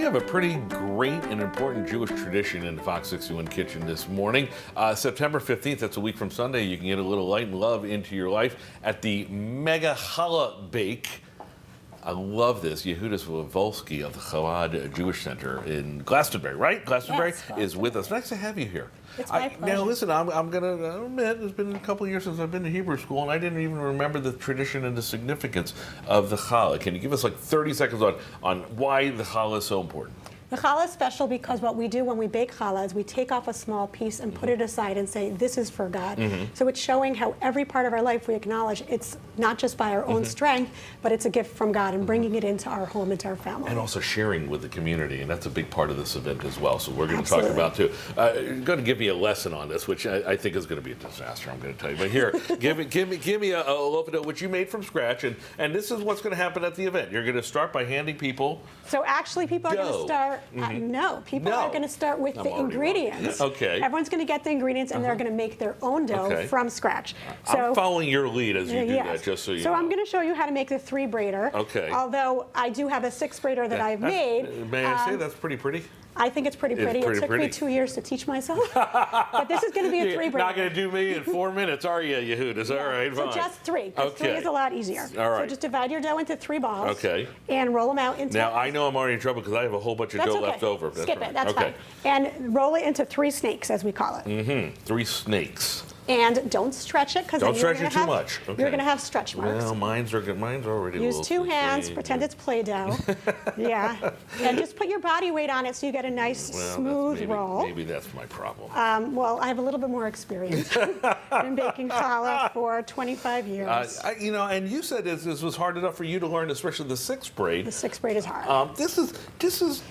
have a pretty great and important Jewish tradition in the Fox 61 kitchen this morning. September 15th, that's a week from Sunday, you can get a little light and love into your life at the Mega Challah Bake. I love this. Yehuda Volsky of the Chabad Jewish Center in Glastonbury, right? Glastonbury is with us. Nice to have you here. It's my pleasure. Now, listen, I'm going to admit, it's been a couple of years since I've been to Hebrew school, and I didn't even remember the tradition and the significance of the challah. Can you give us like 30 seconds on why the challah is so important? The challah is special because what we do when we bake challah is we take off a small piece and put it aside and say, this is for God. So it's showing how every part of our life we acknowledge it's not just by our own strength, but it's a gift from God and bringing it into our home, into our family. And also sharing with the community, and that's a big part of this event as well. So we're going to talk about too. You're going to give me a lesson on this, which I think is going to be a disaster, I'm going to tell you. But here, give me a loaf of dough, which you made from scratch, and this is what's going to happen at the event. You're going to start by handing people So actually people are going to start, no, people are going to start with the ingredients. Okay. Everyone's going to get the ingredients and they're going to make their own dough from scratch. So, I'm following your lead as you do that, just so you know. So I'm going to show you how to make the 3-braider. Okay. Although I do have a 6-braider that I've made. May I say that's pretty? I think it's pretty pretty. It took me 2 years to teach myself. But this is going to be a 3-braider. You're not going to do me in 4 minutes, are you, Yehuda? All right, so fine. just 3, because 3 is a lot easier. All right. So just divide your dough into 3 balls. Okay. And roll them out into... Now, I know I'm already in trouble because I have a whole bunch of dough left over. Skip it, that's fine. And roll it into 3 snakes, as we call it. 3 snakes. And don't stretch it, because don't stretch it too much. You're going to have stretch marks. Well, mine's already. Use 2 hands, pretend it's Play-Doh. Yeah, and just put your body weight on it so you get a nice smooth roll. Maybe that's my problem. Well, I have a little bit more experience in baking challah for 25 years. And you said this was hard enough for you to learn, especially the 6th braid. The 6th braid is hard. This is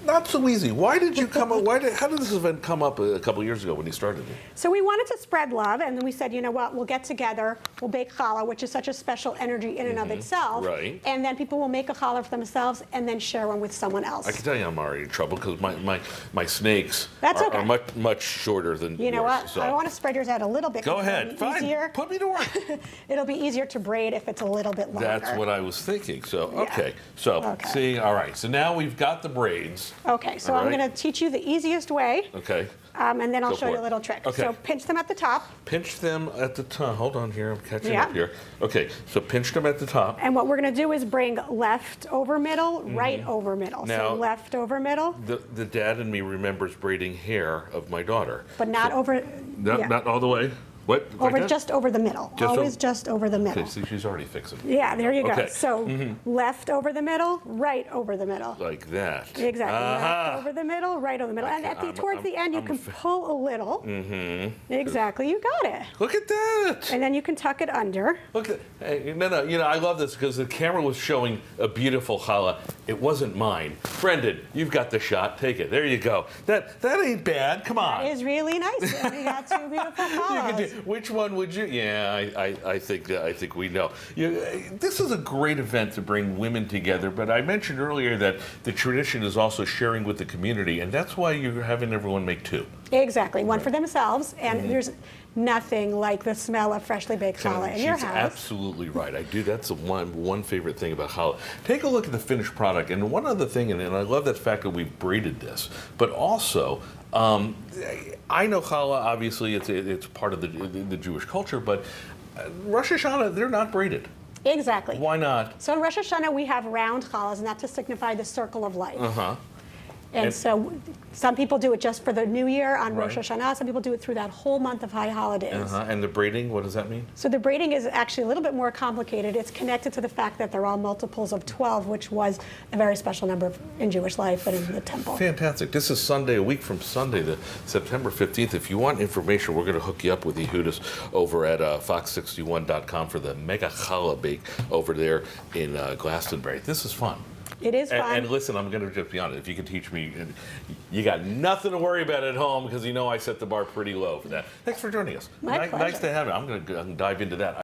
not so easy. Why did you come up? How did this event come up a couple of years ago when you started it? So we wanted to spread love, and then we said, you know what, we'll get together, we'll bake challah, which is such a special energy in and of itself. Right. And then people will make a challah for themselves and then share one with someone else. I can tell you I'm already in trouble because my snakes are much shorter than yours. You know what? So. I want to spread yours out a little bit. Go ahead. Fine. Easier. Put me to work. It'll be easier to braid if it's a little bit longer. That's what I was thinking. So, okay. So, see, all right. So now we've got the braids. Okay. So I'm going to teach you the easiest way. Okay. And then I'll show you a little trick. Okay. So pinch them at the top. Pinch them at the top. Hold on here. I'm catching up here. Okay. So pinch them at the top. And what we're going to do is bring left over middle, right over middle. Now, so left over middle. The dad in me remembers braiding hair of my daughter. But not over. Not all the way. What? Just over the middle. Always just over the middle. Okay, see, she's already fixing it. Yeah, there you go. Okay. So left over the middle, right over the middle. Like that. Exactly. Left over the middle, right over the middle. And towards the end, you can pull a little. Exactly. You got it. Look at that. And then you can tuck it under. Look at no. I love this because the camera was showing a beautiful challah. It wasn't mine. Brendan, you've got the shot. Take it. There you go. That ain't bad. Come on. It is really nice. And we got 2 beautiful challahs. Which one would you? Yeah, I think we know. This is a great event to bring women together. But I mentioned earlier that the tradition is also sharing with the community, and that's why you're having everyone make 2. Exactly, one for themselves, and there's nothing like the smell of freshly baked challah in your house. She's absolutely right. I do. That's the one favorite thing about challah. Take a look at the finished product, and one other thing, and I love that fact that we've braided this, but also. I know challah, obviously, it's part of the Jewish culture, but Rosh Hashanah, they're not braided. Exactly. Why not? So in Rosh Hashanah, we have round challahs, and that's to signify the circle of life. And so some people do it just for the new year on Rosh Hashanah. Some people do it through that whole month of high holidays. And the braiding, what does that mean? So the braiding is actually a little bit more complicated. It's connected to the fact that they're all multiples of 12, which was a very special number in Jewish life and in the temple. Fantastic. This is Sunday, a week from Sunday, the September 15th. If you want information, we're going to hook you up with Yehudas over at fox61.com for the Mega Challah Bake over there in Glastonbury. This is fun. It is fun. And listen, I'm going to just be honest. If you can teach me, you got nothing to worry about at home because I set the bar pretty low for that. Thanks for joining us. My pleasure. Nice to have you. I'm going to dive into that.